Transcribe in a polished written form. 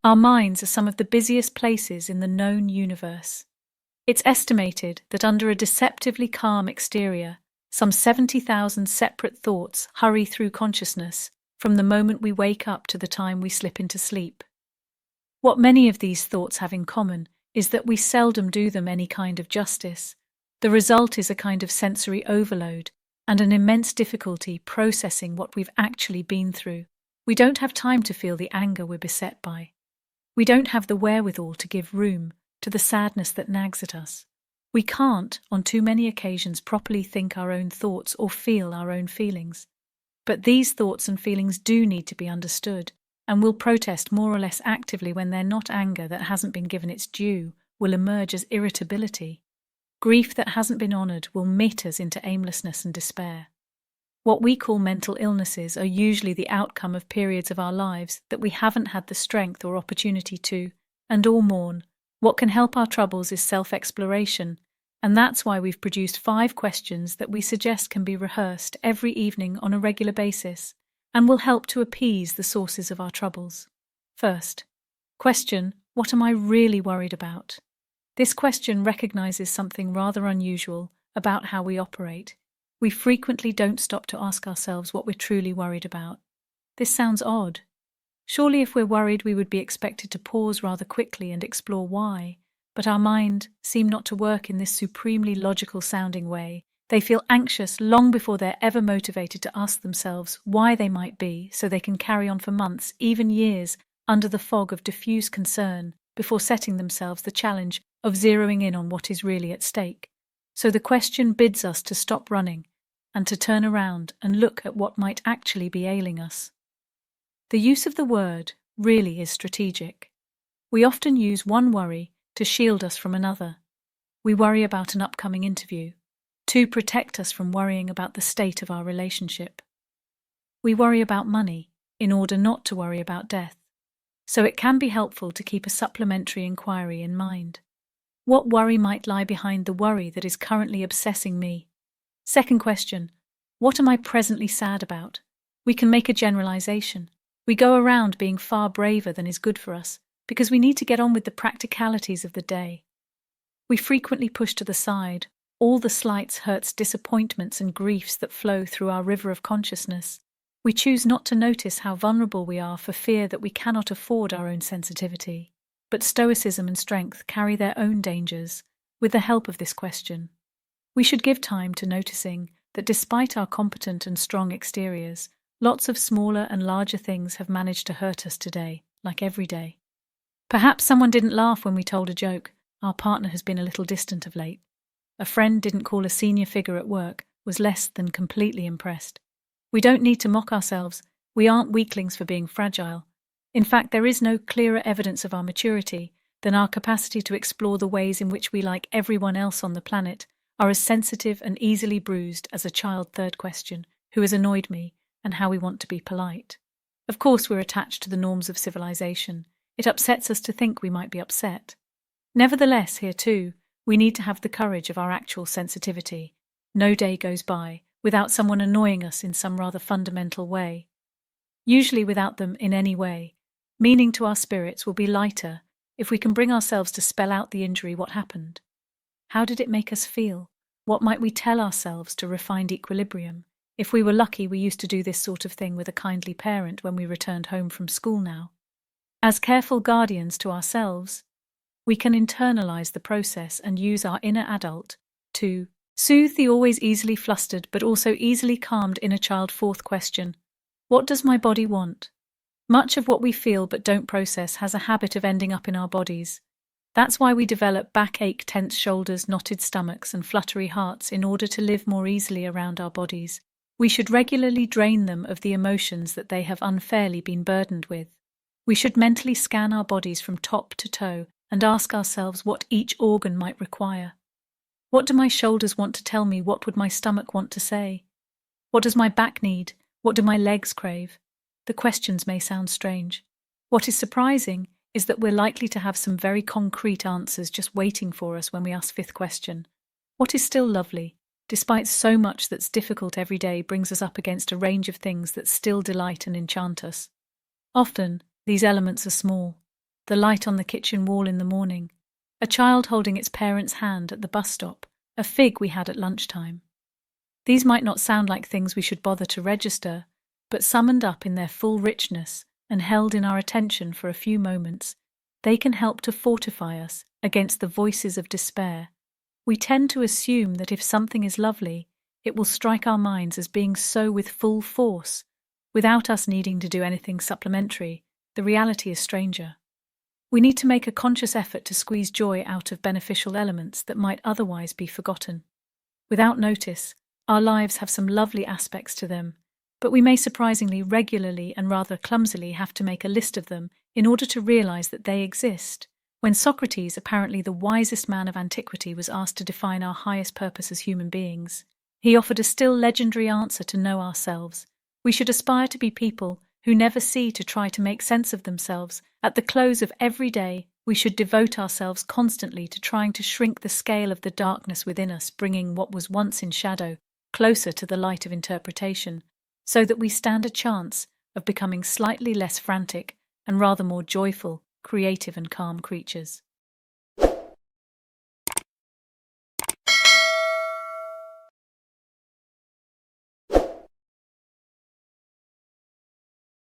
Our minds are some of the busiest places in the known universe. It's estimated that under a deceptively calm exterior, some 70,000 separate thoughts hurry through consciousness from the moment we wake up to the time we slip into sleep. What many of these thoughts have in common is that we seldom do them any kind of justice. The result is a kind of sensory overload and an immense difficulty processing what we've actually been through. We don't have time to feel the anger we're beset by. We don't have the wherewithal to give room to the sadness that nags at us. We can't, on too many occasions, properly think our own thoughts or feel our own feelings. But these thoughts and feelings do need to be understood, and will protest more or less actively when they're not anger that hasn't been given its due, will emerge as irritability. Grief that hasn't been honoured will mate us into aimlessness and despair. What we call mental illnesses are usually the outcome of periods of our lives that we haven't had the strength or opportunity to, and all mourn. What can help our troubles is self-exploration, and that's why we've produced 5 questions that we suggest can be rehearsed every evening on a regular basis, and will help to appease the sources of our troubles. First, question, what am I really worried about? This question recognizes something rather unusual about how we operate. We frequently don't stop to ask ourselves what we're truly worried about. This sounds odd. Surely if we're worried we would be expected to pause rather quickly and explore why, but our mind seem not to work in this supremely logical-sounding way. They feel anxious long before they're ever motivated to ask themselves why they might be, so they can carry on for months, even years, under the fog of diffuse concern, before setting themselves the challenge of zeroing in on what is really at stake. So the question bids us to stop running and to turn around and look at what might actually be ailing us. The use of the word really is strategic. We often use one worry to shield us from another. We worry about an upcoming interview, to protect us from worrying about the state of our relationship. We worry about money in order not to worry about death. So it can be helpful to keep a supplementary inquiry in mind. What worry might lie behind the worry that is currently obsessing me? Second question, what am I presently sad about? We can make a generalization. We go around being far braver than is good for us because we need to get on with the practicalities of the day. We frequently push to the side all the slights, hurts, disappointments and griefs that flow through our river of consciousness. We choose not to notice how vulnerable we are for fear that we cannot afford our own sensitivity. But stoicism and strength carry their own dangers with the help of this question. We should give time to noticing that despite our competent and strong exteriors, lots of smaller and larger things have managed to hurt us today, like every day. Perhaps someone didn't laugh when we told a joke. Our partner has been a little distant of late. A friend didn't call a senior figure at work, was less than completely impressed. We don't need to mock ourselves. We aren't weaklings for being fragile. In fact, there is no clearer evidence of our maturity than our capacity to explore the ways in which we, like everyone else on the planet, are as sensitive and easily bruised as a child. Third question, who has annoyed me and how we want to be polite. Of course, we're attached to the norms of civilization. It upsets us to think we might be upset. Nevertheless, here too, we need to have the courage of our actual sensitivity. No day goes by without someone annoying us in some rather fundamental way. Usually without them in any way, meaning to our spirits will be lighter if we can bring ourselves to spell out the injury, what happened. How did it make us feel? What might we tell ourselves to refined equilibrium? If we were lucky, we used to do this sort of thing with a kindly parent when we returned home from school now. As careful guardians to ourselves, we can internalize the process and use our inner adult to soothe the always easily flustered but also easily calmed inner child. Fourth question, what does my body want? Much of what we feel but don't process has a habit of ending up in our bodies. That's why we develop backache, tense shoulders, knotted stomachs and fluttery hearts in order to live more easily around our bodies. We should regularly drain them of the emotions that they have unfairly been burdened with. We should mentally scan our bodies from top to toe and ask ourselves what each organ might require. What do my shoulders want to tell me? What would my stomach want to say? What does my back need? What do my legs crave? The questions may sound strange. What is surprising is that we're likely to have some very concrete answers just waiting for us when we ask fifth question. What is still lovely, despite so much that's difficult every day, brings us up against a range of things that still delight and enchant us. Often, these elements are small. the light on the kitchen wall in the morning, a child holding its parent's hand at the bus stop, a fig we had at lunchtime. These might not sound like things we should bother to register, but summoned up in their full richness and held in our attention for a few moments, they can help to fortify us against the voices of despair. We tend to assume that if something is lovely, it will strike our minds as being so with full force, without us needing to do anything supplementary. The reality is stranger. We need to make a conscious effort to squeeze joy out of beneficial elements that might otherwise be forgotten. Without notice, our lives have some lovely aspects to them, but we may surprisingly regularly and rather clumsily have to make a list of them in order to realize that they exist. When Socrates, apparently the wisest man of antiquity, was asked to define our highest purpose as human beings, he offered a still legendary answer to know ourselves. We should aspire to be people who never see to try to make sense of themselves. At the close of every day, we should devote ourselves constantly to trying to shrink the scale of the darkness within us, bringing what was once in shadow closer to the light of interpretation, so that we stand a chance of becoming slightly less frantic and rather more joyful, creative and calm creatures.